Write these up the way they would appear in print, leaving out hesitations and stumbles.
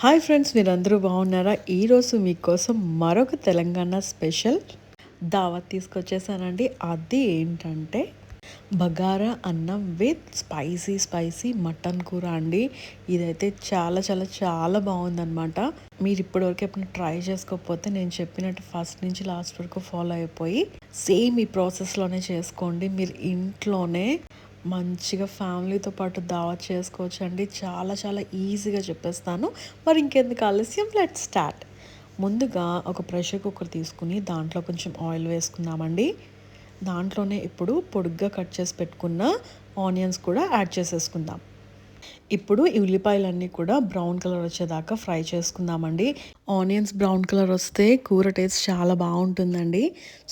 Hi friends, మీరందరూ బాగున్నారా? ఈరోజు మీకోసం మరొక తెలంగాణ స్పెషల్ దావత్ తీసుకొచ్చేసానండి. అది ఏంటంటే బగారా అన్నం విత్ స్పైసీ మటన్ కూర అండి. ఇదైతే చాలా చాలా చాలా బాగుందన్నమాట. మీరు ఇప్పటివరకు ఎప్పుడైనా ట్రై చేసుకోకపోతే నేను చెప్పినట్టు ఫస్ట్ నుంచి లాస్ట్ వరకు ఫాలో అయిపోయి సేమ్ ఈ ప్రాసెస్లోనే చేసుకోండి. మీరు ఇంట్లోనే మంచిగా ఫ్యామిలీతో పాటు దావత్ చేసుకోవచ్చు అండి. చాలా చాలా ఈజీగా చెప్పేస్తాను. మరి ఇంకెందుకు ఆలస్యం, లెట్స్ స్టార్ట్. ముందుగా ఒక ప్రెషర్ కుక్కర్ తీసుకుని దాంట్లో కొంచెం ఆయిల్ వేసుకుందామండి. దాంట్లోనే ఇప్పుడు పొడుగ్గా కట్ చేసి పెట్టుకున్న ఆనియన్స్ కూడా యాడ్ చేసేసుకుందాం. ఇప్పుడు ఈ ఉల్లిపాయలన్నీ కూడా బ్రౌన్ కలర్ వచ్చేదాకా ఫ్రై చేసుకుందామండి. ఆనియన్స్ బ్రౌన్ కలర్ వస్తే కూర టేస్ట్ చాలా బాగుంటుందండి.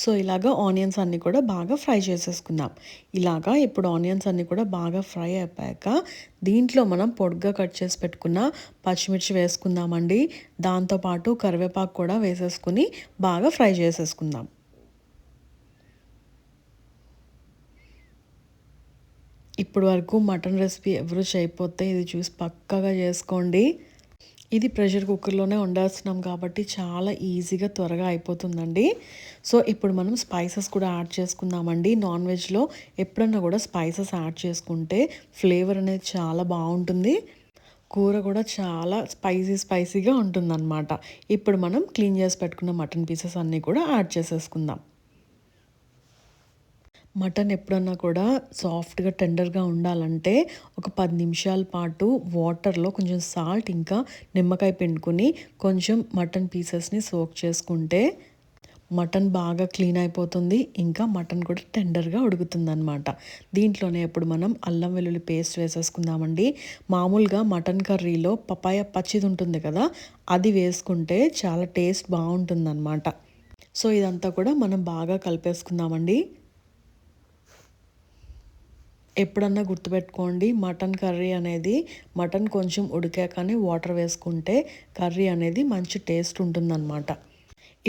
సో ఇలాగా ఆనియన్స్ అన్నీ కూడా బాగా ఫ్రై చేసేసుకుందాం. ఇలాగా ఇప్పుడు ఆనియన్స్ అన్నీ కూడా బాగా ఫ్రై అయిపోయాక దీంట్లో మనం పొడుగ్గా కట్ చేసి పెట్టుకున్న పచ్చిమిర్చి వేసుకుందామండి. దాంతోపాటు కరివేపాకు కూడా వేసేసుకుని బాగా ఫ్రై చేసేసుకుందాం. ఇప్పుడు వరకు మటన్ రెసిపీ ఎవరు చేయకపోతే ఇది చూసి పక్కాగా చేసుకోండి. ఇది ప్రెషర్ కుక్కర్లోనే వండేస్తున్నాం కాబట్టి చాలా ఈజీగా త్వరగా అయిపోతుందండి. సో ఇప్పుడు మనం స్పైసెస్ కూడా యాడ్ చేసుకుందామండి. నాన్ వెజ్లో ఎప్పుడన్నా కూడా స్పైసెస్ యాడ్ చేసుకుంటే ఫ్లేవర్ అనేది చాలా బాగుంటుంది. కూర కూడా చాలా స్పైసీగా ఉంటుందన్నమాట. ఇప్పుడు మనం క్లీన్ చేసి పెట్టుకున్న మటన్ పీసెస్ అన్నీ కూడా యాడ్ చేసేసుకుందాం. మటన్ ఎప్పుడన్నా కూడా సాఫ్ట్గా టెండర్గా ఉండాలంటే ఒక 10 నిమిషాల పాటు వాటర్లో కొంచెం సాల్ట్ ఇంకా నిమ్మకాయ పిండుకొని కొంచెం మటన్ పీసెస్ని సోక్ చేసుకుంటే మటన్ బాగా క్లీన్ అయిపోతుంది. ఇంకా మటన్ కూడా టెండర్గా ఉడుకుతుంది అనమాట. దీంట్లోనే ఇప్పుడు మనం అల్లం వెల్లుల్లి పేస్ట్ వేసేసుకుందామండి. మామూలుగా మటన్ కర్రీలో పపాయ పచ్చిది ఉంటుంది కదా, అది వేసుకుంటే చాలా టేస్ట్ బాగుంటుందన్నమాట. సో ఇదంతా కూడా మనం బాగా కలిపేసుకుందామండి. ఎప్పుడన్నా గుర్తుపెట్టుకోండి, మటన్ కర్రీ అనేది మటన్ కొంచెం ఉడికాకనే వాటర్ వేసుకుంటే కర్రీ అనేది మంచి టేస్ట్ ఉంటుందన్నమాట.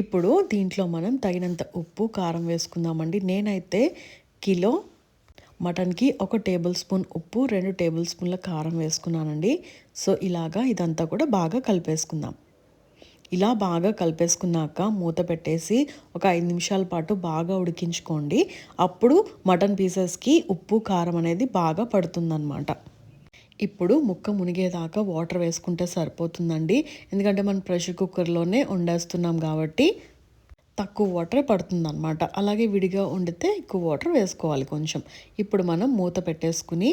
ఇప్పుడు దీంట్లో మనం తగినంత ఉప్పు కారం వేసుకుందామండి. నేనైతే కిలో మటన్కి 1 టేబుల్ స్పూన్ ఉప్పు, 2 టేబుల్ స్పూన్ల కారం వేసుకున్నానండి. సో ఇలాగా ఇదంతా కూడా బాగా కలిపేసుకుందాం. ఇలా బాగా కలిపేసుకున్నాక మూత పెట్టేసి ఒక 5 నిమిషాల పాటు బాగా ఉడికించుకోండి. అప్పుడు మటన్ పీసెస్కి ఉప్పు కారం అనేది బాగా పడుతుందన్నమాట. ఇప్పుడు ముక్క మునిగేదాకా వాటర్ వేసుకుంటే సరిపోతుందండి. ఎందుకంటే మనం ప్రెషర్ కుక్కర్లోనే వండేస్తున్నాం కాబట్టి తక్కువ వాటరే పడుతుందన్నమాట. అలాగే విడిగా వండితే ఎక్కువ వాటర్ వేసుకోవాలి కొంచెం. ఇప్పుడు మనం మూత పెట్టేసుకుని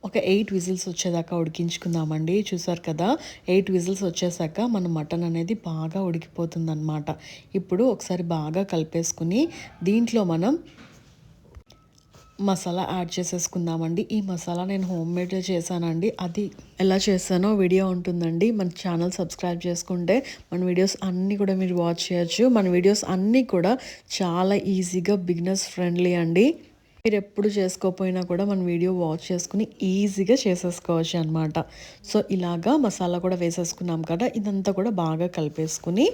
ఒక 8 విజిల్స్ వచ్చేదాకా ఉడికించుకుందామండి. చూసారు కదా, 8 విజిల్స్ వచ్చేసాక మన మటన్ అనేది బాగా ఉడికిపోతుందన్నమాట. ఇప్పుడు ఒకసారి బాగా కలిపేసుకుని దీంట్లో మనం మసాలా యాడ్ చేసేసుకుందామండి. ఈ మసాలా నేను హోమ్ మేడ్ చేశానండి. అది ఎలా చేశానో వీడియో ఉంటుందండి. మన ఛానల్ సబ్స్క్రైబ్ చేసుకుంటే మన వీడియోస్ అన్నీ కూడా మీరు వాచ్ చేయొచ్చు. మన వీడియోస్ అన్నీ కూడా చాలా ఈజీగా బిగినర్స్ ఫ్రెండ్లీ అండి. మీరు ఎప్పుడు చేసుకోకపోయినా కూడా మన వీడియో వాచ్ చేసుకుని ఈజీగా చేసేసుకోవచ్చు అనమాట. సో ఇలాగా మసాలా కూడా వేసేసుకున్నాం కదా, ఇదంతా కూడా బాగా కలిపేసుకుని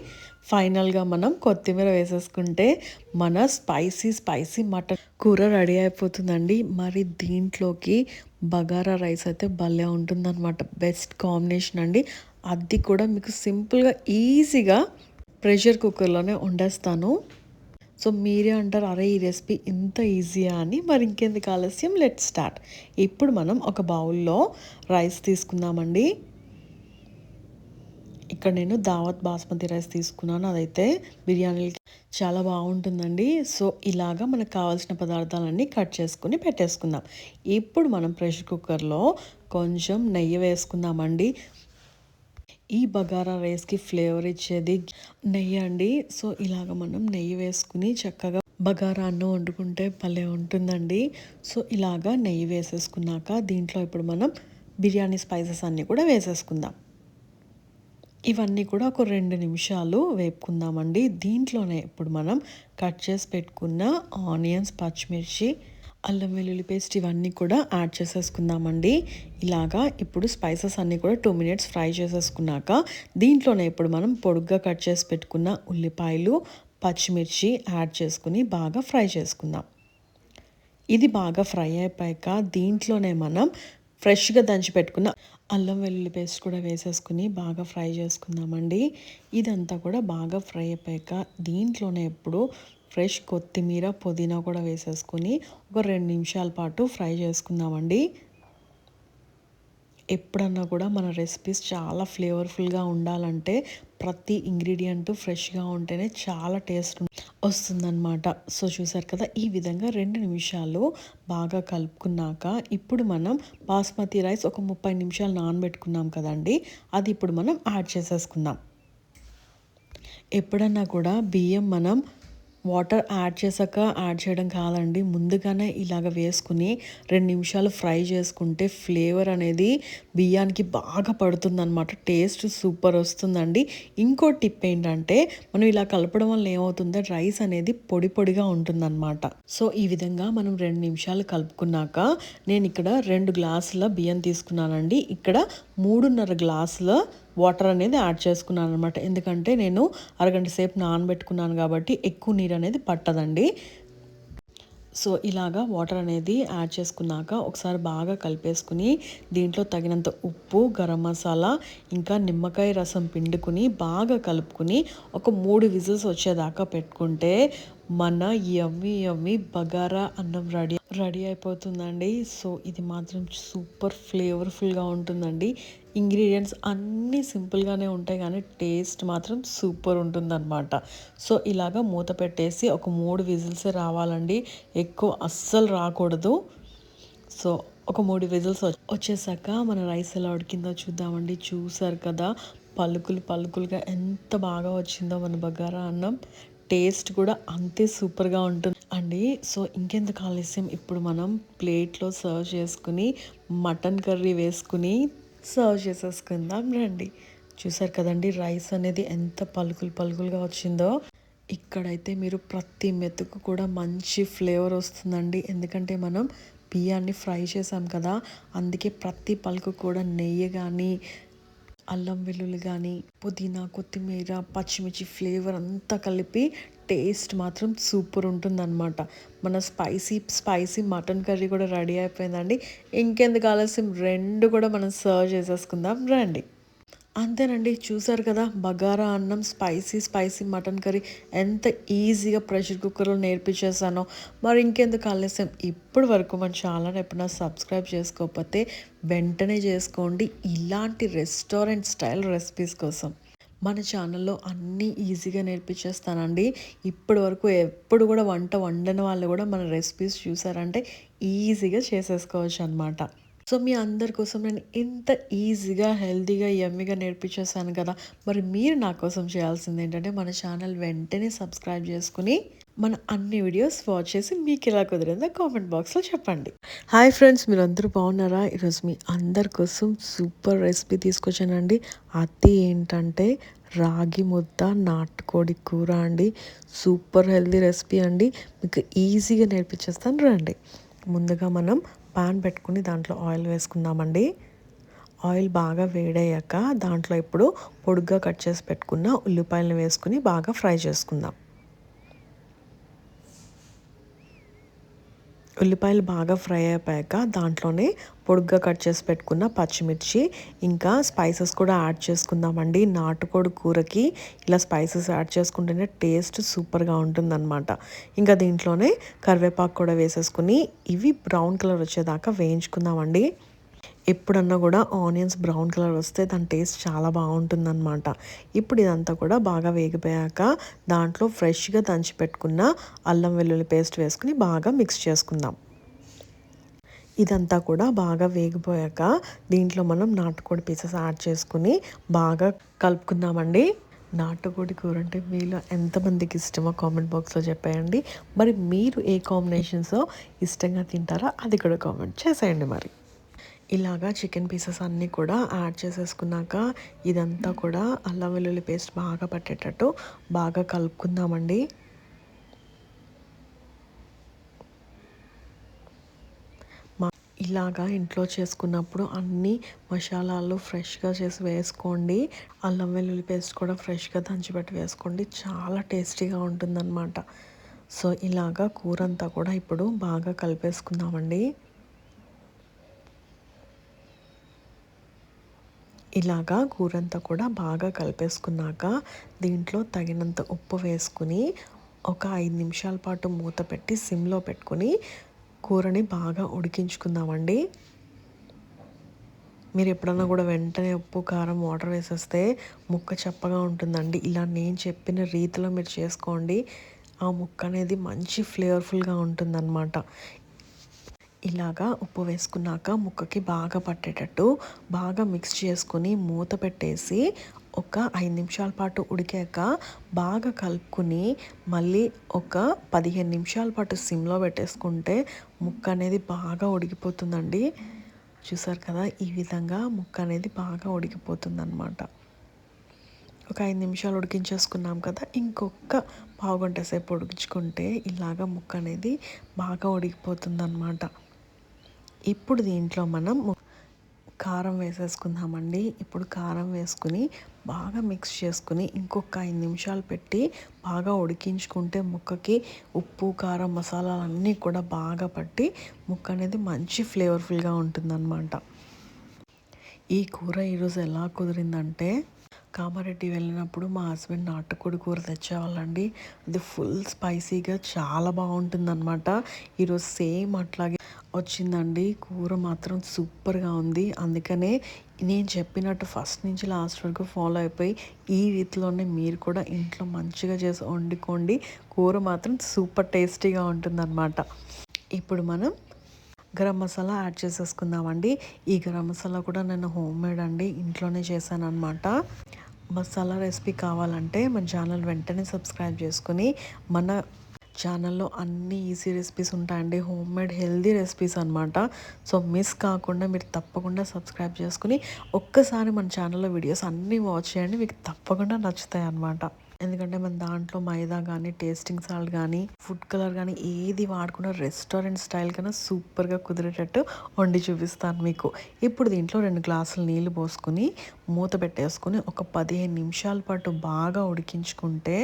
ఫైనల్గా మనం కొత్తిమీర వేసేసుకుంటే మన స్పైసీ మటన్ కూర రెడీ అయిపోతుందండి. మరి దీంట్లోకి బగారా రైస్ అయితే భలే ఉంటుందన్నమాట. బెస్ట్ కాంబినేషన్ అండి. అది కూడా మీకు సింపుల్గా ఈజీగా ప్రెషర్ కుక్కర్లోనే వండేస్తాను. సో మీరే అంటారు, అరే ఈ రెసిపీ ఇంత ఈజీయా అని. మరి ఇంకెందుకు ఆలస్యం, లెట్ స్టార్ట్. ఇప్పుడు మనం ఒక బౌల్లో రైస్ తీసుకుందామండి. ఇక్కడ నేను దావత్ బాస్మతి రైస్ తీసుకున్నాను. అదైతే బిర్యానీకి చాలా బాగుంటుందండి. సో ఇలాగా మనకు కావాల్సిన పదార్థాలన్నీ కట్ చేసుకుని పెట్టేసుకుందాం. ఇప్పుడు మనం ప్రెషర్ కుక్కర్లో కొంచెం నెయ్యి వేసుకుందామండి. ఈ బగారా రైస్కి ఫ్లేవర్ ఇచ్చేది నెయ్యి అండి. సో ఇలాగ మనం నెయ్యి వేసుకుని చక్కగా బగారా అన్నం వండుకుంటే భలే ఉంటుందండి. సో ఇలాగా నెయ్యి వేసేసుకున్నాక దీంట్లో ఇప్పుడు మనం బిర్యానీ స్పైసెస్ అన్నీ కూడా వేసేసుకుందాం. ఇవన్నీ కూడా ఒక 2 నిమిషాలు వేపుకుందామండి. దీంట్లోనే ఇప్పుడు మనం కట్ చేసి పెట్టుకున్న ఆనియన్స్, పచ్చిమిర్చి, అల్లం వెల్లుల్లి పేస్ట్ ఇవన్నీ కూడా యాడ్ చేసేసుకుందామండి. ఇలాగా ఇప్పుడు స్పైసెస్ అన్నీ కూడా 2 మినిట్స్ ఫ్రై చేసేసుకున్నాక దీంట్లోనే ఇప్పుడు మనం పొడుగ్గా కట్ చేసి పెట్టుకున్న ఉల్లిపాయలు, పచ్చిమిర్చి యాడ్ చేసుకుని బాగా ఫ్రై చేసుకుందాం. ఇది బాగా ఫ్రై అయిపోయాక దీంట్లోనే మనం ఫ్రెష్గా దంచి పెట్టుకున్న అల్లం వెల్లుల్లి పేస్ట్ కూడా వేసేసుకుని బాగా ఫ్రై చేసుకుందామండి. ఇదంతా కూడా బాగా ఫ్రై అయిపోయాక దీంట్లోనే ఇప్పుడు ఫ్రెష్ కొత్తిమీర పుదీనా కూడా వేసేసుకుని ఒక 2 నిమిషాల పాటు ఫ్రై చేసుకుందామండి. ఎప్పుడన్నా కూడా మన రెసిపీస్ చాలా ఫ్లేవర్ఫుల్గా ఉండాలంటే ప్రతి ఇంగ్రీడియంట్ ఫ్రెష్గా ఉంటేనే చాలా టేస్ట్ వస్తుందన్నమాట. సో చూసారు కదా, ఈ విధంగా 2 నిమిషాలు బాగా కలుపుకున్నాక ఇప్పుడు మనం బాస్మతి రైస్ ఒక 30 నిమిషాలు నానబెట్టుకున్నాం కదండి, అది ఇప్పుడు మనం యాడ్ చేసేసుకుందాం. ఎప్పుడన్నా కూడా బియ్యం మనం వాటర్ యాడ్ చేశాక యాడ్ చేయడం కాదండి, ముందుగానే ఇలాగ వేసుకుని 2 నిమిషాలు ఫ్రై చేసుకుంటే ఫ్లేవర్ అనేది బియ్యానికి బాగా పడుతుందన్నమాట. టేస్ట్ సూపర్ వస్తుందండి. ఇంకో టిప్ ఏంటంటే మనం ఇలా కలపడం వల్ల ఏమవుతుందో రైస్ అనేది పొడి పొడిగా ఉంటుందన్నమాట. సో ఈ విధంగా మనం 2 నిమిషాలు కలుపుకున్నాక నేను ఇక్కడ 2 గ్లాసుల బియ్యం తీసుకున్నానండి. ఇక్కడ 3.5 గ్లాసుల వాటర్ అనేది యాడ్ చేసుకున్నాను అనమాట. ఎందుకంటే నేను అరగంట సేపు నానబెట్టుకున్నాను కాబట్టి ఎక్కువ నీరు అనేది పట్టదండి. సో ఇలాగా వాటర్ అనేది యాడ్ చేసుకున్నాక ఒకసారి బాగా కలిపేసుకుని దీంట్లో తగినంత ఉప్పు, గరం మసాలా, ఇంకా నిమ్మకాయ రసం పిండుకుని బాగా కలుపుకుని ఒక 3 విజిల్స్ వచ్చేదాకా పెట్టుకుంటే మన యమ్మీ బగారా అన్నం రెడీ అయిపోతుందండి. సో ఇది మాత్రం సూపర్ ఫ్లేవర్ఫుల్గా ఉంటుందండి. ఇంగ్రీడియంట్స్ అన్నీ సింపుల్గానే ఉంటాయి కానీ టేస్ట్ మాత్రం సూపర్ ఉంటుందన్నమాట. సో ఇలాగా మూత పెట్టేసి ఒక 3 విజిల్సే రావాలండి, ఎక్కువ అస్సలు రాకూడదు. సో ఒక 3 విజిల్స్ వచ్చేసాక మన రైస్ ఎలా ఉడికిందో చూద్దామండి. చూసారు కదా, పలుకులుగా ఎంత బాగా వచ్చిందో మన బగారా అన్నం. టేస్ట్ కూడా అంతే సూపర్గా ఉంటుంది అండి. సో ఇంకెందుకు ఆలస్యం, ఇప్పుడు మనం ప్లేట్లో సర్వ్ చేసుకుని మటన్ కర్రీ వేసుకుని సర్వ్ చేసేసుకుందాం రండి. చూసారు కదండి, రైస్ అనేది ఎంత పలుకులుగా వచ్చిందో. ఇక్కడైతే మీరు ప్రతి మెతుకు కూడా మంచి ఫ్లేవర్ వస్తుందండి, ఎందుకంటే మనం బియ్యాన్ని ఫ్రై చేసాం కదా, అందుకే ప్రతి పలుకు కూడా నెయ్యి కానీ అల్లం వెల్లుల్లి కానీ పుదీనా, కొత్తిమీర, పచ్చిమిర్చి ఫ్లేవర్ అంతా కలిపి టేస్ట్ మాత్రం సూపర్ ఉంటుందన్నమాట. మన స్పైసీ మటన్ కర్రీ కూడా రెడీ అయిపోయిందండి. ఇంకెందుకు ఆలస్యం, 2 కూడా మనం సర్వ్ చేసేసుకుందాం రండి. అంతేనండి, చూసారు కదా, బగారా అన్నం స్పైసీ మటన్ కర్రీ ఎంత ఈజీగా ప్రెషర్ కుక్కర్లో నేర్పించేసానో. మరి ఇంకెందుకు ఆలస్యం, ఇప్పటి వరకు మన ఛానల్ ఎప్పుడైనా సబ్స్క్రైబ్ చేసుకోకపోతే వెంటనే చేసుకోండి. ఇలాంటి రెస్టారెంట్ స్టైల్ రెసిపీస్ కోసం మన ఛానల్లో అన్నీ ఈజీగా నేర్పించేస్తానండి. ఇప్పటి వరకు ఎప్పుడు కూడా వంట వండని వాళ్ళు కూడా మన రెసిపీస్ చూసారంటే ఈజీగా చేసేసుకోవచ్చు అనమాట. సో మీ అందరి కోసం నేను ఇంత ఈజీగా, హెల్తీగా, యమ్మీగా నేర్పించేసాను కదా. మరి మీరు నా కోసం చేయాల్సింది ఏంటంటే మన ఛానల్ వెంటనే సబ్స్క్రైబ్ చేసుకుని మన అన్ని వీడియోస్ వాచ్ చేసి మీకు ఎలా కుదిరిందో కామెంట్ బాక్స్లో చెప్పండి. హాయ్ ఫ్రెండ్స్, మీరు అందరూ బాగున్నారా? ఈరోజు మీ అందరి కోసం సూపర్ రెసిపీ తీసుకొచ్చానండి. అది ఏంటంటే రాగి ముద్ద నాటుకోడి కూర అండి. సూపర్ హెల్తీ రెసిపీ అండి, మీకు ఈజీగా నేర్పించేస్తాను రండి. ముందుగా మనం పాన్ పెట్టుకుని దాంట్లో ఆయిల్ వేసుకుందామండి. ఆయిల్ బాగా వేడయ్యాక దాంట్లో ఇప్పుడు పొడుగ్గా కట్ చేసి పెట్టుకున్న ఉల్లిపాయలను వేసుకుని బాగా ఫ్రై చేసుకుందాం. ఉల్లిపాయలు బాగా ఫ్రై అయిపోయాక దాంట్లోనే పొడుగ్గా కట్ చేసి పెట్టుకున్న పచ్చిమిర్చి ఇంకా స్పైసెస్ కూడా యాడ్ చేసుకుందామండి. నాటుకోడి కూరకి ఇలా స్పైసెస్ యాడ్ చేసుకుంటేనే టేస్ట్ సూపర్గా ఉంటుందన్నమాట. ఇంకా దీంట్లోనే కరివేపాకు కూడా వేసేసుకుని ఇవి బ్రౌన్ కలర్ వచ్చేదాకా వేయించుకుందామండి. ఎప్పుడన్నా కూడా ఆనియన్స్ బ్రౌన్ కలర్ వస్తే దాని టేస్ట్ చాలా బాగుంటుందన్నమాట. ఇప్పుడు ఇదంతా కూడా బాగా వేగిపోయాక దాంట్లో ఫ్రెష్గా దంచి పెట్టుకున్న అల్లం వెల్లుల్లి పేస్ట్ వేసుకుని బాగా మిక్స్ చేసుకుందాం. ఇదంతా కూడా బాగా వేగిపోయాక దీంట్లో మనం నాటుకోడి పీసెస్ యాడ్ చేసుకుని బాగా కలుపుకుందామండి. నాటుకోడి కూర అంటే మీలో ఎంతమందికి ఇష్టమో కామెంట్ బాక్స్లో చెప్పేయండి. మరి మీరు ఏ కాంబినేషన్స్లో ఇష్టంగా తింటారో అది కూడా కామెంట్ చేసేయండి. మరి ఇలాగా చికెన్ పీసెస్ అన్నీ కూడా యాడ్ చేసేసుకున్నాక ఇదంతా కూడా అల్లం వెల్లుల్లి పేస్ట్ బాగా పట్టేటట్టు బాగా కలుపుకుందామండి. ఇలాగా ఇంట్లో చేసుకున్నప్పుడు అన్ని మసాలాలు ఫ్రెష్గా చేసి వేసుకోండి. అల్లం వెల్లుల్లి పేస్ట్ కూడా ఫ్రెష్గా దంచిపెట్టి వేసుకోండి, చాలా టేస్టీగా ఉంటుందన్నమాట. సో ఇలాగా కూర అంతా కూడా ఇప్పుడు బాగా కలిపేసుకుందామండి. ఇలాగా కూరంతా కూడా బాగా కలిపేసుకున్నాక దీంట్లో తగినంత ఉప్పు వేసుకుని ఒక 5 నిమిషాల పాటు మూత పెట్టి సిమ్లో పెట్టుకుని కూరని బాగా ఉడికించుకుందామండి. మీరు ఎప్పుడన్నా కూడా వెంటనే ఉప్పు కారం వాటర్ వేసేస్తే ముక్క చప్పగా ఉంటుందండి. ఇలా నేను చెప్పిన రీతిలో మీరు చేసుకోండి. ఆ ముక్క అనేది మంచి ఫ్లేవర్ఫుల్గా ఉంటుందన్నమాట. ఇలాగా ఉప్పు వేసుకున్నాక ముక్కకి బాగా పట్టేటట్టు బాగా మిక్స్ చేసుకుని మూత పెట్టేసి ఒక 5 నిమిషాల పాటు ఉడికాక బాగా కలుపుకుని మళ్ళీ ఒక 15 నిమిషాల పాటు సిమ్లో పెట్టేసుకుంటే ముక్క అనేది బాగా ఉడికిపోతుందండి. చూసారు కదా, ఈ విధంగా ముక్క అనేది బాగా ఉడికిపోతుందన్నమాట. ఒక 5 నిమిషాలు ఉడికించేసుకున్నాం కదా, ఇంకొక పావుగంట సేపు ఉడికించుకుంటే ఇలాగ ముక్క అనేది బాగా ఉడికిపోతుందన్నమాట. ఇప్పుడు దీంట్లో మనం కారం వేసేసుకుందామండి. ఇప్పుడు కారం వేసుకుని బాగా మిక్స్ చేసుకుని ఇంకొక 5 నిమిషాలు పెట్టి బాగా ఉడికించుకుంటే ముక్కకి ఉప్పు కారం మసాలాలు అన్నీ కూడా బాగా పట్టి ముక్క అనేది మంచి ఫ్లేవర్ఫుల్గా ఉంటుందన్నమాట. ఈ కూర ఈరోజు ఎలా కుదిరిందంటే, కామారెడ్డి వెళ్ళినప్పుడు మా హస్బెండ్ నాటుకోడి కూర తెచ్చేవాళ్ళండి. అది ఫుల్ స్పైసీగా చాలా బాగుంటుందన్నమాట. ఈరోజు సేమ్ అట్లాగే వచ్చిందండి. కూర మాత్రం సూపర్గా ఉంది. అందుకనే నేను చెప్పినట్టు ఫస్ట్ నుంచి లాస్ట్ వరకు ఫాలో అయిపోయి ఈ రీతిలోనే మీరు కూడా ఇంట్లో మంచిగా చేసి వండుకోండి. కూర మాత్రం సూపర్ టేస్టీగా ఉంటుందన్నమాట. ఇప్పుడు మనం గరం మసాలా యాడ్ చేసేసుకుందామండి. ఈ గరం మసాలా కూడా నేను హోమ్ మేడ్ అండి, ఇంట్లోనే చేశాను అనమాట. మసాలా రెసిపీ కావాలంటే మన ఛానల్ వెంటనే సబ్స్క్రైబ్ చేసుకుని, మన ఛానల్లో అన్ని ఈజీ రెసిపీస్ ఉంటాయండి, హోమ్ మేడ్ హెల్దీ రెసిపీస్ అనమాట. సో మిస్ కాకుండా మీరు తప్పకుండా సబ్స్క్రైబ్ చేసుకుని ఒక్కసారి మన ఛానల్లో వీడియోస్ అన్నీ వాచ్ చేయండి, మీకు తప్పకుండా నచ్చుతాయి అన్నమాట. ఎందుకంటే మన దాంట్లో మైదా కానీ టేస్టింగ్ సాల్ట్ కానీ ఫుడ్ కలర్ కానీ ఏది వాడకుండా రెస్టారెంట్ స్టైల్ కన్నా సూపర్గా కుదిరేటట్టు వండి చూపిస్తాను మీకు. ఇప్పుడు దీంట్లో 2 గ్లాసులు నీళ్ళు పోసుకొని మూత పెట్టేసుకొని ఒక 15 నిమిషాల పాటు బాగా ఉడికించుకుంటే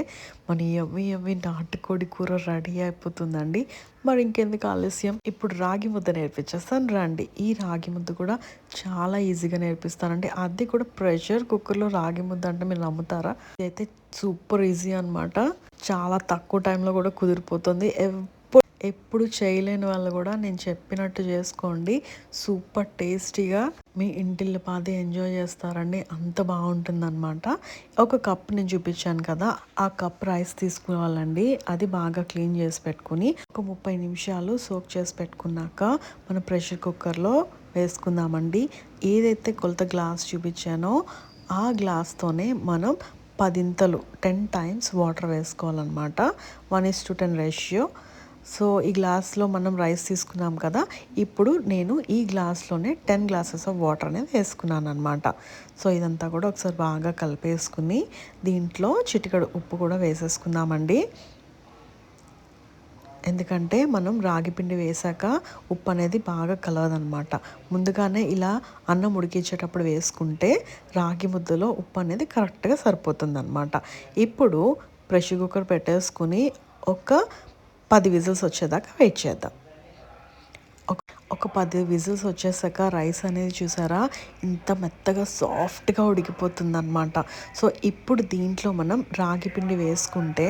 మన ఎవ్వి నాటుకోడి కూర రెడీ అయిపోతుందండి. మరి ఇంకెందుకు ఆలస్యం, ఇప్పుడు రాగి ముద్ద నేర్పించేస్తాను రండి. ఈ రాగి ముద్ద కూడా చాలా ఈజీగా నేర్పిస్తానండి. అది కూడా ప్రెషర్ కుక్కర్లో రాగి ముద్ద అంటే మీరు నమ్ముతారా? ఇదైతే సూపర్ ఈజీ అనమాట. చాలా తక్కువ టైంలో కూడా కుదిరిపోతుంది. ఎప్పుడు చేయలేని వాళ్ళు కూడా నేను చెప్పినట్టు చేసుకోండి, సూపర్ టేస్టీగా మీ ఇంటిల్లిపాది ఎంజాయ్ చేస్తారండి. అంత బాగుంటుందన్నమాట. ఒక కప్ నేను చూపించాను కదా, ఆ కప్ రైస్ తీసుకోవాలండి. అది బాగా క్లీన్ చేసి పెట్టుకుని ఒక 30 నిమిషాలు సోక్ చేసి పెట్టుకున్నాక మనం ప్రెషర్ కుక్కర్లో వేసుకుందామండి. ఏదైతే కొలత గ్లాస్ చూపించానో ఆ గ్లాస్తోనే మనం 10 టైమ్స్ వాటర్ వేసుకోవాలన్నమాట. 1:10 రేషియో. సో ఈ గ్లాస్లో మనం రైస్ తీసుకున్నాం కదా, ఇప్పుడు నేను ఈ గ్లాస్లోనే 10 గ్లాసెస్ ఆఫ్ వాటర్ అనేది వేసుకున్నాను అనమాట. సో ఇదంతా కూడా ఒకసారి బాగా కలిపేసుకుని దీంట్లో చిటికెడు ఉప్పు కూడా వేసేసుకుందామండి. ఎందుకంటే మనం రాగి పిండి వేసాక ఉప్పు అనేది బాగా కలవదనమాట. ముందుగానే ఇలా అన్నం ఉడికించేటప్పుడు వేసుకుంటే రాగి ముద్దలో ఉప్పు అనేది కరెక్ట్గా సరిపోతుందన్నమాట. ఇప్పుడు ప్రెషర్ కుక్కర్ పెట్టేసుకుని ఒక 10 విజిల్స్ వచ్చేదాకా వెయిట్ చేద్దాం. ఒక 10 విజిల్స్ వచ్చేసాక రైస్ అనేది చూసారా ఇంత మెత్తగా సాఫ్ట్గా ఉడికిపోతుందన్నమాట. సో ఇప్పుడు దీంట్లో మనం రాగి పిండి వేసుకుంటే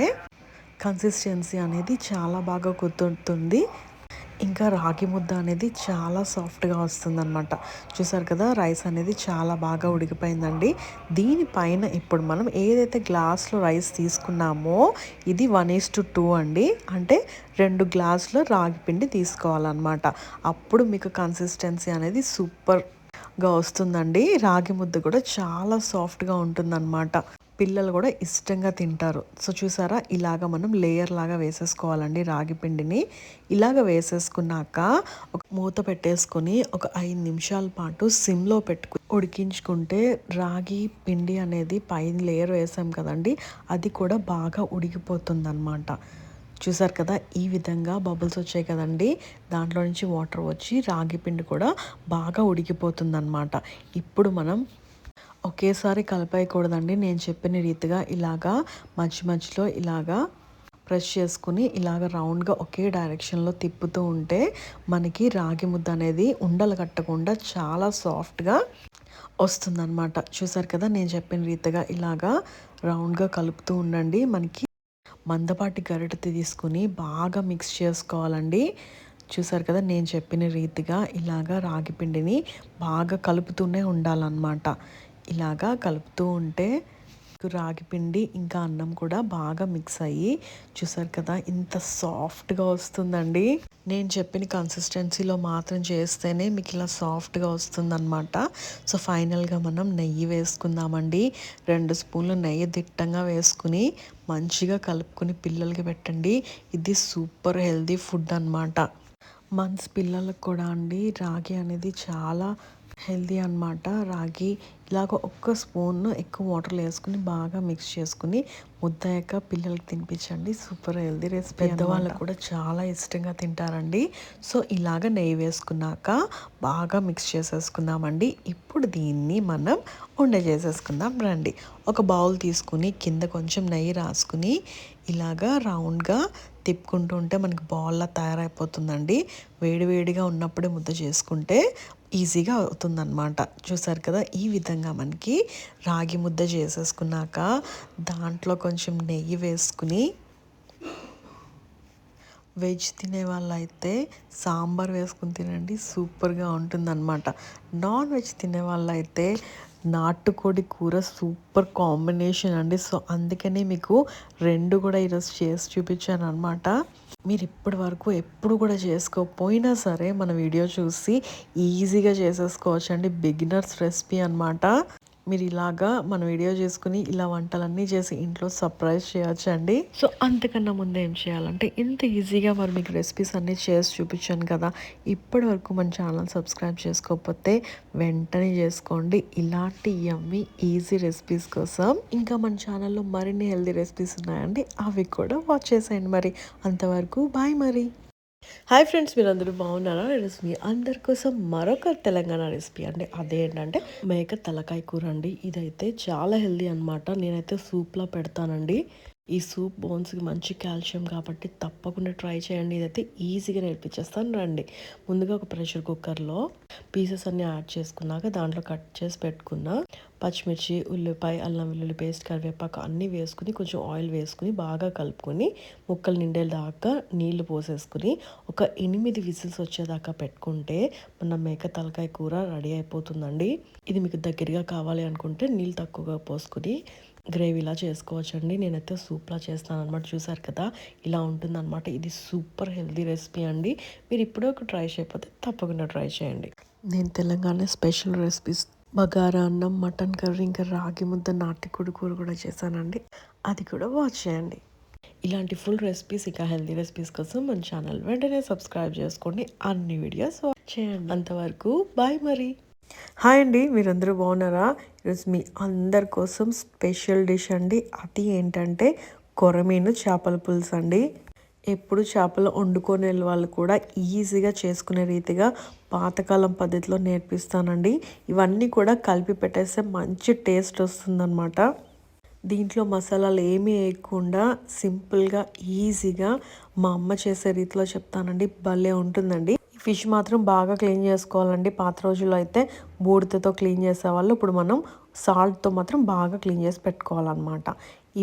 కన్సిస్టెన్సీ అనేది చాలా బాగా కుదురుతుంది. ఇంకా రాగి ముద్ద అనేది చాలా సాఫ్ట్గా వస్తుందన్నమాట. చూసారు కదా, రైస్ అనేది చాలా బాగా ఉడికిపోయిందండి. దీనిపైన ఇప్పుడు మనం ఏదైతే గ్లాస్లో రైస్ తీసుకున్నామో ఇది 1:2 అండి, అంటే 2 గ్లాసుల రాగి పిండి తీసుకోవాలన్నమాట. అప్పుడు మీకు కన్సిస్టెన్సీ అనేది సూపర్గా వస్తుందండి. రాగి ముద్ద కూడా చాలా సాఫ్ట్గా ఉంటుందన్నమాట. పిల్లలు కూడా ఇష్టంగా తింటారు. సో చూసారా, ఇలాగ మనం లేయర్ లాగా వేసేసుకోవాలండి రాగి పిండిని. ఇలాగ వేసేసుకున్నాక ఒక మూత పెట్టేసుకొని ఒక 5 నిమిషాల పాటు సిమ్లో పెట్టుకుని ఉడికించుకుంటే రాగి పిండి అనేది పైన లేయర్ వేసాం కదండి, అది కూడా బాగా ఉడికిపోతుందన్నమాట. చూసారు కదా, ఈ విధంగా బబుల్స్ వచ్చాయి కదండి, దాంట్లో నుంచి వాటర్ వచ్చి రాగి పిండి కూడా బాగా ఉడికిపోతుందన్నమాట. ఇప్పుడు మనం ఒకేసారి కలిపేయకూడదండి. నేను చెప్పిన రీతిగా ఇలాగా మధ్యలో ఇలాగా ప్రెస్ చేసుకుని ఇలాగ రౌండ్గా ఒకే డైరెక్షన్లో తిప్పుతూ ఉంటే మనకి రాగి ముద్ద అనేది ఉండలు కట్టకుండా చాలా సాఫ్ట్గా వస్తుందన్నమాట. చూసారు కదా, నేను చెప్పిన రీతిగా ఇలాగా రౌండ్గా కలుపుతూ ఉండండి. మనకి మందపాటి గరిటె తీసుకుని బాగా మిక్స్ చేసుకోవాలండి. చూసారు కదా, నేను చెప్పిన రీతిగా ఇలాగా రాగి పిండిని బాగా కలుపుతూనే ఉండాలన్నమాట. ఇలాగా కలుపుతూ ఉంటే రాగి పిండి ఇంకా అన్నం కూడా బాగా మిక్స్ అయ్యి చూసారు కదా ఇంత సాఫ్ట్గా వస్తుందండి. నేను చెప్పిన కన్సిస్టెన్సీలో మాత్రం చేస్తేనే మీకు ఇలా సాఫ్ట్గా వస్తుందన్నమాట. సో ఫైనల్గా మనం నెయ్యి వేసుకుందామండి. 2 స్పూన్లు నెయ్యి దిట్టంగా వేసుకుని మంచిగా కలుపుకుని పిల్లలకి పెట్టండి. ఇది సూపర్ హెల్దీ ఫుడ్ అన్నమాట. మంత్స్ పిల్లలకు కూడా అండి రాగి అనేది చాలా హెల్దీ అన్నమాట. రాగి ఇలాగ ఒక్క స్పూన్ ఎక్కువ వాటర్లో వేసుకుని బాగా మిక్స్ చేసుకుని ముద్దయ్యాక పిల్లలకి తినిపించండి. Super healthy recipe. పెద్దవాళ్ళు కూడా చాలా ఇష్టంగా తింటారండి. సో ఇలాగ నెయ్యి వేసుకున్నాక బాగా మిక్స్ చేసేసుకుందామండి. ఇప్పుడు దీన్ని మనం ఉండ చేసేసుకుందాం రండి. ఒక బౌల్ తీసుకుని కింద కొంచెం నెయ్యి రాసుకుని ఇలాగా రౌండ్గా తిప్పుకుంటూ ఉంటే మనకి బాల్లా తయారైపోతుందండి. వేడివేడిగా ఉన్నప్పుడే ముద్ద చేసుకుంటే ఈజీగా అవుతుందన్నమాట. చూసారు కదా, ఈ విధంగా మనకి రాగి ముద్ద చేసేసుకున్నాక దాంట్లో కొంచెం నెయ్యి వేసుకుని వెజ్ తినే వాళ్ళైతే సాంబార్ వేసుకుని తినండి, సూపర్గా ఉంటుందన్నమాట. నాన్ వెజ్ తినే వాళ్ళైతే నాటుకోడి కూర సూపర్ కాంబినేషన్ అండి. సో అందుకని మీకు 2 కూడా ఈరోజు చేసి చూపించాను అనమాట. మీరు ఇప్పటి వరకు ఎప్పుడు కూడా చేసుకోకపోయినా సరే మన వీడియో చూసి ఈజీగా చేసేసుకోవచ్చు అండి. బిగినర్స్ రెసిపీ అనమాట. మీరు ఇలాగా మన వీడియో చేసుకుని ఇలా వంటలన్నీ చేసి ఇంట్లో సర్ప్రైజ్ చేయొచ్చండి. సో అంతకన్నా ముందు ఏం చేయాలంటే ఇంత ఈజీగా మరి మీకు రెసిపీస్ అన్నీ చేసి చూపించాను కదా. ఇప్పటి వరకు మన ఛానల్ సబ్స్క్రైబ్ చేసుకోకపోతే వెంటనే చేసుకోండి. ఇలాంటి యమ్మీ ఈజీ రెసిపీస్ కోసం ఇంకా మన ఛానల్లో మరిన్ని హెల్దీ రెసిపీస్ ఉన్నాయండి, అవి కూడా వాచ్ చేసేయండి. మరి అంతవరకు బాయ్ మరి. హాయ్ ఫ్రెండ్స్, మీరు అందరూ బాగున్నారా? రెసిపీ అందరి కోసం మరొక తెలంగాణ రెసిపీ అండి. అదేంటంటే మేక తలకాయ కూర అండి. ఇదైతే చాలా హెల్దీ అనమాట. నేనైతే సూప్లా పెడతానండి. ఈ సూప్ బోన్స్కి మంచి కాల్షియం కాబట్టి తప్పకుండా ట్రై చేయండి. ఇదైతే ఈజీగా నేర్పించేస్తాను రండి. ముందుగా ఒక ప్రెషర్ కుక్కర్లో పీసెస్ అన్నీ యాడ్ చేసుకున్నాక దాంట్లో కట్ చేసి పెట్టుకున్న పచ్చిమిర్చి, ఉల్లిపాయ, అల్లం వెల్లుల్లి పేస్ట్, కరివేపాకు అన్నీ వేసుకుని కొంచెం ఆయిల్ వేసుకుని బాగా కలుపుకొని ముక్కలు నిండేదాకా నీళ్లు పోసేసుకుని ఒక 8 విజిల్స్ వచ్చేదాకా పెట్టుకుంటే మన మేక తలకాయ కూర రెడీ అయిపోతుందండి. ఇది మీకు దగ్గరగా కావాలి అనుకుంటే నీళ్ళు తక్కువగా పోసుకుని గ్రేవీలా చేసుకోవచ్చండి. నేనైతే సూప్లా చేస్తాను అనమాట. చూసారు కదా, ఇలా ఉంటుందన్నమాట. ఇది సూపర్ హెల్దీ రెసిపీ అండి. మీరు ఇప్పుడే ఒక ట్రై చేయకపోతే తప్పకుండా ట్రై చేయండి. నేను తెలంగాణ స్పెషల్ రెసిపీస్ బగారా అన్నం, మటన్ కర్రీ, ఇంకా రాగి ముద్ద, నాటుకోడి కూర కూడా చేశానండి. అది కూడా వాచ్ చేయండి. ఇలాంటి ఫుల్ రెసిపీస్ ఇంకా హెల్దీ రెసిపీస్ కోసం మన ఛానల్ వెంటనే సబ్స్క్రైబ్ చేసుకోండి. అన్ని వీడియోస్ వాచ్ చేయండి. అంతవరకు బాయ్ మరి. హాయ్ అండి, మీరందరూ బాగున్నారా? ఈరోజు మీ అందరి కోసం స్పెషల్ డిష్ అండి. అది ఏంటంటే కొరమీను చేపల పులుసు అండి. ఎప్పుడు చేపలు వండుకునే వాళ్ళు కూడా ఈజీగా చేసుకునే రీతిగా పాతకాలం పద్ధతిలో నేర్పిస్తానండి. ఇవన్నీ కూడా కలిపి పెట్టేస్తే మంచి టేస్ట్ వస్తుందన్నమాట. దీంట్లో మసాలాలు ఏమీ వేయకుండా సింపుల్గా ఈజీగా మా అమ్మ చేసే రీతిలో చెప్తానండి. భలే ఉంటుందండి. ఫిష్ మాత్రం బాగా క్లీన్ చేసుకోవాలండి. పాత రోజుల్లో అయితే బూడిదతో క్లీన్ చేసేవాళ్ళు. ఇప్పుడు మనం సాల్ట్తో మాత్రం బాగా క్లీన్ చేసి పెట్టుకోవాలన్నమాట.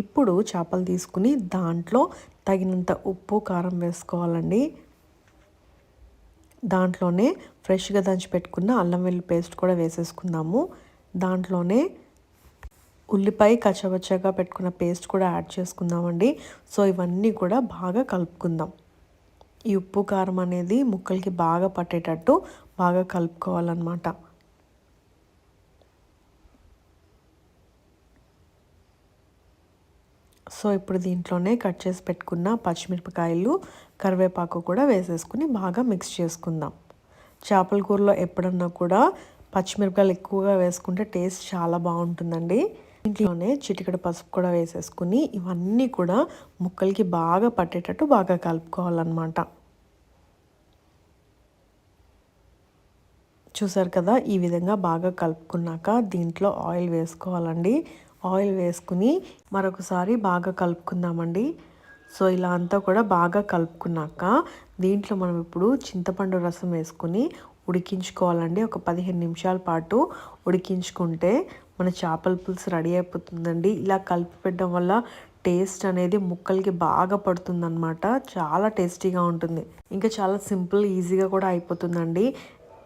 ఇప్పుడు చేపలు తీసుకుని దాంట్లో తగినంత ఉప్పు, కారం వేసుకోవాలండి. దాంట్లోనే ఫ్రెష్గా దంచి పెట్టుకున్న అల్లం వెల్లుల్లి పేస్ట్ కూడా వేసేసుకుందాము. దాంట్లోనే ఉల్లిపాయ కచ్చబచ్చగా పెట్టుకున్న పేస్ట్ కూడా యాడ్ చేసుకుందామండి. సో ఇవన్నీ కూడా బాగా కలుపుకుందాం. ఈ ఉప్పు కారం అనేది ముక్కలకి బాగా పట్టేటట్టు బాగా కలుపుకోవాలన్నమాట. సో ఇప్పుడు దీంట్లోనే కట్ చేసి పెట్టుకున్న పచ్చిమిరపకాయలు, కరివేపాకు కూడా వేసేసుకుని బాగా మిక్స్ చేసుకుందాం. చేపల కూరలో ఎప్పుడన్నా కూడా పచ్చిమిరపకాయలు ఎక్కువగా వేసుకుంటే టేస్ట్ చాలా బాగుంటుందండి. ఇంట్లోనే చిటికెడు పసుపు కూడా వేసేసుకుని ఇవన్నీ కూడా ముక్కలకి బాగా పట్టేటట్టు బాగా కలుపుకోవాలన్నమాట. చూసారు కదా, ఈ విధంగా బాగా కలుపుకున్నాక దీంట్లో ఆయిల్ వేసుకోవాలండి. ఆయిల్ వేసుకుని మరొకసారి బాగా కలుపుకుందామండి. సో ఇలా అంతా కూడా బాగా కలుపుకున్నాక దీంట్లో మనం ఇప్పుడు చింతపండు రసం వేసుకుని ఉడికించుకోవాలండి. ఒక 15 నిమిషాల పాటు ఉడికించుకుంటే మన చేపల పులుసు రెడీ అయిపోతుందండి. ఇలా కలిపి పెట్టడం వల్ల టేస్ట్ అనేది ముక్కలకి బాగా పడుతుందన్నమాట. చాలా టేస్టీగా ఉంటుంది. ఇంకా చాలా సింపుల్, ఈజీగా కూడా అయిపోతుందండి.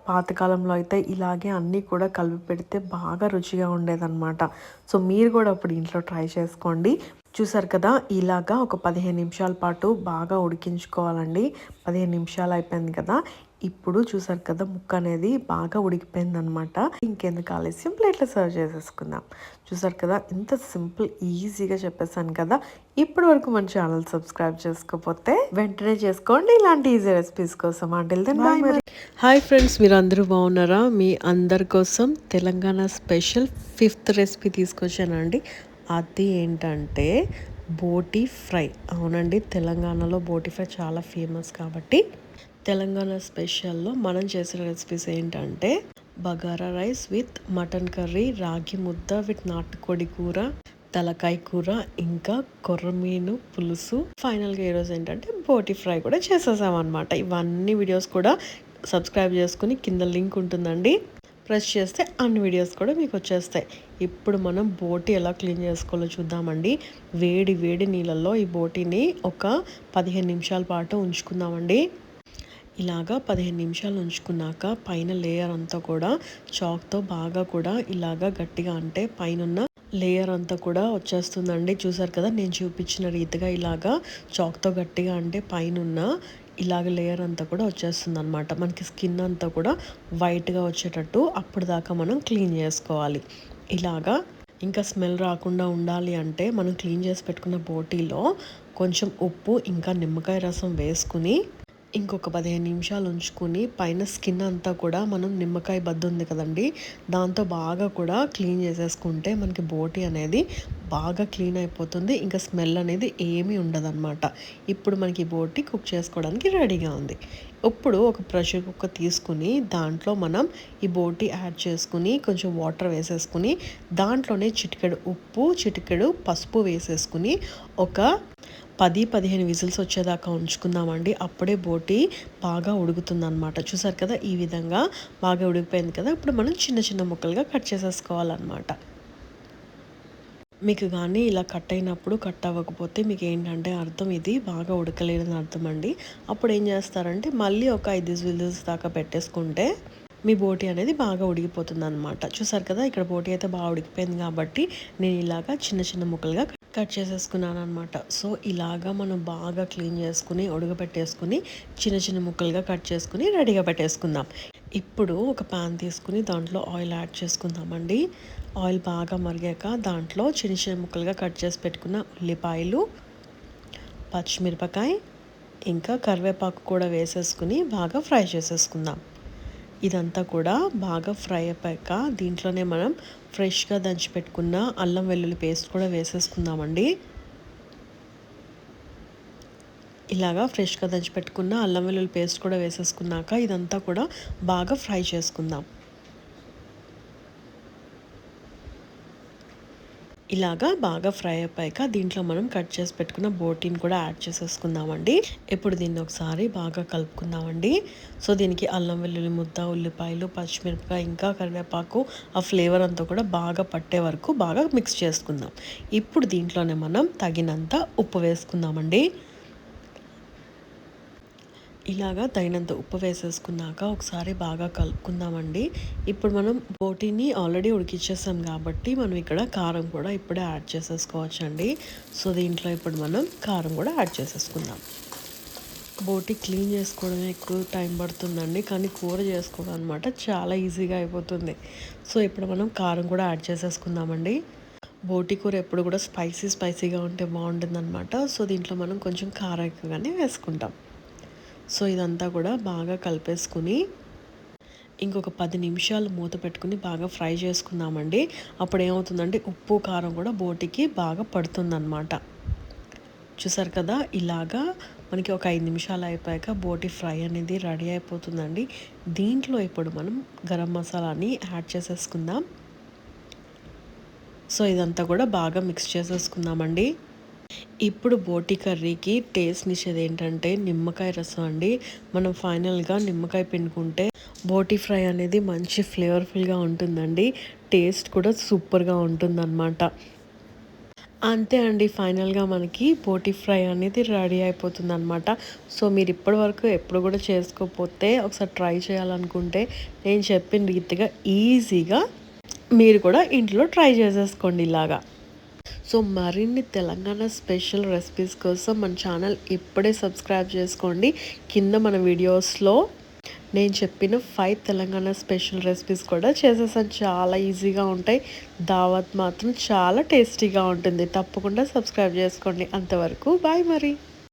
పాతకాలంలో అయితే ఇలాగే అన్నీ కూడా కలిపి పెడితే బాగా రుచిగా ఉండేదన్నమాట. సో మీరు కూడా అప్పుడు ఇంట్లో ట్రై చేసుకోండి. చూసారు కదా, ఇలాగా ఒక 15 నిమిషాల పాటు బాగా ఉడికించుకోవాలండి. 15 నిమిషాలు అయిపోయింది కదా. ఇప్పుడు చూసారు కదా, ముక్క అనేది బాగా ఉడికిపోయిందనమాట. ఇంకెందుకు ఆలస్యం, ప్లేట్లో సర్వ్ చేసేసుకుందాం. చూసారు కదా, ఇంత సింపుల్ ఈజీగా చెప్పేసాను కదా. ఇప్పటి వరకు మన ఛానల్ సబ్స్క్రైబ్ చేసుకోకపోతే వెంటనే చేసుకోండి, ఇలాంటి ఈజీ రెసిపీస్ కోసం. Until then bye. Hi friends, మీరు అందరూ బాగున్నారా? మీ అందరి కోసం తెలంగాణ స్పెషల్ 5th రెసిపీ తీసుకొచ్చానండి. అది ఏంటంటే బోటి ఫ్రై. అవునండి, తెలంగాణలో బోటి ఫ్రై చాలా ఫేమస్ కాబట్టి తెలంగాణ స్పెషల్లో మనం చేసిన రెసిపీస్ ఏంటంటే bagara rice with mutton curry, రాగి ముద్ద విత్ నాటుకోడి కూర, తలకాయ కూర, ఇంకా కొర్రమీను పులుసు. ఫైనల్గా ఈరోజు ఏంటంటే బోటి ఫ్రై కూడా చేసేసామన్నమాట. ఇవన్నీ వీడియోస్ కూడా సబ్స్క్రైబ్ చేసుకుని కింద లింక్ ఉంటుందండి, ప్రెస్ చేస్తే అన్ని వీడియోస్ కూడా మీకు వచ్చేస్తాయి. ఇప్పుడు మనం బోటి ఎలా క్లీన్ చేసుకోవాలో చూద్దామండి. వేడి వేడి నీళ్ళల్లో ఈ బోటిని ఒక 15 నిమిషాల పాటు ఉంచుకుందామండి. ఇలాగా 15 నిమిషాలు ఉంచుకున్నాక పైన లేయర్ అంతా కూడా చాక్తో బాగా కూడా ఇలాగా గట్టిగా అంటే పైన లేయర్ అంతా కూడా వచ్చేస్తుందండి. చూసారు కదా, నేను చూపించిన రీతిగా ఇలాగా చాక్తో గట్టిగా అంటే పైన ఇలాగ లేయర్ అంతా కూడా వచ్చేస్తుంది అనమాట. మనకి స్కిన్ అంతా కూడా వైట్గా వచ్చేటట్టు అప్పుడు దాకా మనం క్లీన్ చేసుకోవాలి. ఇలాగా ఇంకా స్మెల్ రాకుండా ఉండాలి అంటే మనం క్లీన్ చేసి పెట్టుకున్న బోటీలో కొంచెం ఉప్పు ఇంకా నిమ్మకాయ రసం వేసుకుని ఇంకొక 15 నిమిషాలు ఉంచుకుని పైన స్కిన్ అంతా కూడా మనం నిమ్మకాయ బద్ద ఉంది కదండి, దాంతో బాగా కూడా క్లీన్ చేసేసుకుంటే మనకి బోటి అనేది బాగా క్లీన్ అయిపోతుంది. ఇంకా స్మెల్ అనేది ఏమీ ఉండదన్నమాట. ఇప్పుడు మనకి బోటి కుక్ చేసుకోవడానికి రెడీగా ఉంది. ఇప్పుడు ఒక ప్రెషర్ కుక్కర్ తీసుకుని దాంట్లో మనం ఈ బోటి యాడ్ చేసుకుని కొంచెం వాటర్ వేసేసుకుని దాంట్లోనే చిటికెడు ఉప్పు, చిటికెడు పసుపు వేసేసుకుని ఒక 10-15 విజిల్స్ వచ్చేదాకా ఉంచుకుందామండి. అప్పుడే బోటి బాగా ఉడుకుతుందన్నమాట. చూసారు కదా, ఈ విధంగా బాగా ఉడికిపోయింది కదా. ఇప్పుడు మనం చిన్న చిన్న ముక్కలుగా కట్ చేసేసుకోవాలన్నమాట. మీకు కానీ ఇలా కట్ అయినప్పుడు కట్ అవ్వకపోతే మీకు ఏంటంటే అర్థం ఇది బాగా ఉడకలేదని అర్థం అండి. అప్పుడు ఏం చేస్తారంటే మళ్ళీ ఒక 5 విజిల్స్ దాకా పెట్టేసుకుంటే మీ బోటి అనేది బాగా ఉడికిపోతుంది అనమాట. చూసారు కదా, ఇక్కడ బోటి అయితే బాగా ఉడికిపోయింది కాబట్టి నేను ఇలాగా చిన్న చిన్న ముక్కలుగా కట్ చేసేసుకున్నాను అనమాట. సో ఇలాగా మనం బాగా క్లీన్ చేసుకుని ఉడకబెట్టేసుకుని చిన్న చిన్న ముక్కలుగా కట్ చేసుకుని రెడీగా పెట్టేసుకుందాం. ఇప్పుడు ఒక పాన్ తీసుకుని దాంట్లో ఆయిల్ యాడ్ చేసుకుందామండి. ఆయిల్ బాగా మరిగాక దాంట్లో చిన్న చిన్న ముక్కలుగా కట్ చేసి పెట్టుకున్న ఉల్లిపాయలు, పచ్చిమిరపకాయ, ఇంకా కరివేపాకు కూడా వేసేసుకుని బాగా ఫ్రై చేసేసుకుందాం. ఇదంతా కూడా బాగా ఫ్రై అయిపోయాక దీంట్లోనే మనం ఫ్రెష్గా దంచి పెట్టుకున్న అల్లం వెల్లుల్లి పేస్ట్ కూడా వేసేసుకుందామండి. ఇలాగా ఫ్రెష్గా దంచి పెట్టుకున్న అల్లం వెల్లుల్లి పేస్ట్ కూడా వేసేసుకున్నాక ఇదంతా కూడా బాగా ఫ్రై చేసుకుందాం. ఇలాగా బాగా ఫ్రై అయిపోయాక దీంట్లో మనం కట్ చేసి పెట్టుకున్న బోటీని కూడా యాడ్ చేసేసుకుందామండి. ఇప్పుడు దీన్ని ఒకసారి బాగా కలుపుకుందామండి. సో దీనికి అల్లం వెల్లుల్లి ముద్ద, ఉల్లిపాయలు, పచ్చిమిరపకాయ ఇంకా కరివేపాకు ఆ ఫ్లేవర్ అంతా కూడా బాగా పట్టే వరకు బాగా మిక్స్ చేసుకుందాం. ఇప్పుడు దీంట్లోనే మనం తగినంత ఉప్పు వేసుకుందామండి. ఇలాగా తగినంత ఉప్పు వేసేసుకున్నాక ఒకసారి బాగా కలుపుకుందామండి. ఇప్పుడు మనం బోటీని ఆల్రెడీ ఉడికిచ్చేసాం కాబట్టి మనం ఇక్కడ కారం కూడా ఇప్పుడే యాడ్ చేసేసుకోవచ్చండి. సో దీంట్లో ఇప్పుడు మనం కారం కూడా యాడ్ చేసేసుకుందాం. బోటీ క్లీన్ చేసుకోవడమే ఎక్కువ టైం పడుతుందండి, కానీ కూర చేసుకోవడం అనమాట చాలా ఈజీగా అయిపోతుంది. సో ఇప్పుడు మనం కారం కూడా యాడ్ చేసేసుకుందామండి. బోటీ కూర ఎప్పుడు కూడా స్పైసీగా ఉంటే బాగుంటుందన్నమాట. సో దీంట్లో మనం కొంచెం కారం ఎక్కువగానే వేసుకుంటాం. సో ఇదంతా కూడా బాగా కలిపేసుకుని ఇంకొక 10 నిమిషాలు మూత పెట్టుకుని బాగా ఫ్రై చేసుకుందామండి. అప్పుడు ఏమవుతుందంటే ఉప్పు కారం కూడా బోటికి బాగా పడుతుందన్నమాట. చూసారు కదా, ఇలాగా మనకి ఒక 5 నిమిషాలు అయిపోయాక బోటి ఫ్రై అనేది రెడీ అయిపోతుందండి. దీంట్లో ఇప్పుడు మనం గరం మసాలాని యాడ్ చేసేసుకుందాం. సో ఇదంతా కూడా బాగా మిక్స్ చేసేసుకుందామండి. ఇప్పుడు బోటి కర్రీకి టేస్ట్నిచ్చేది ఏంటంటే నిమ్మకాయ రసం అండి. మనం ఫైనల్గా నిమ్మకాయ పిండుకుంటే బోటి ఫ్రై అనేది మంచి ఫ్లేవర్ఫుల్గా ఉంటుందండి. టేస్ట్ కూడా సూపర్గా ఉంటుందన్నమాట. అంతే అండి, ఫైనల్గా మనకి బోటి ఫ్రై అనేది రెడీ అయిపోతుందన్నమాట. సో మీరు ఇప్పటి వరకు ఎప్పుడు కూడా చేసుకోకపోతే ఒకసారి ట్రై చేయాలనుకుంటే నేను చెప్పిన రీతిగా ఈజీగా మీరు కూడా ఇంట్లో ట్రై చేసేసుకోండి ఇలాగా. సో మరిన్ని తెలంగాణ స్పెషల్ రెసిపీస్ కోసం మన ఛానల్ ఇప్పుడే సబ్స్క్రైబ్ చేసుకోండి. కింద మన వీడియోస్లో నేను చెప్పిన 5 తెలంగాణ స్పెషల్ రెసిపీస్ కూడా చేసేసాను. చాలా ఈజీగా ఉంటాయి. దావత్ మాత్రం చాలా టేస్టీగా ఉంటుంది. తప్పకుండా సబ్స్క్రైబ్ చేసుకోండి. అంతవరకు బాయ్ మరి.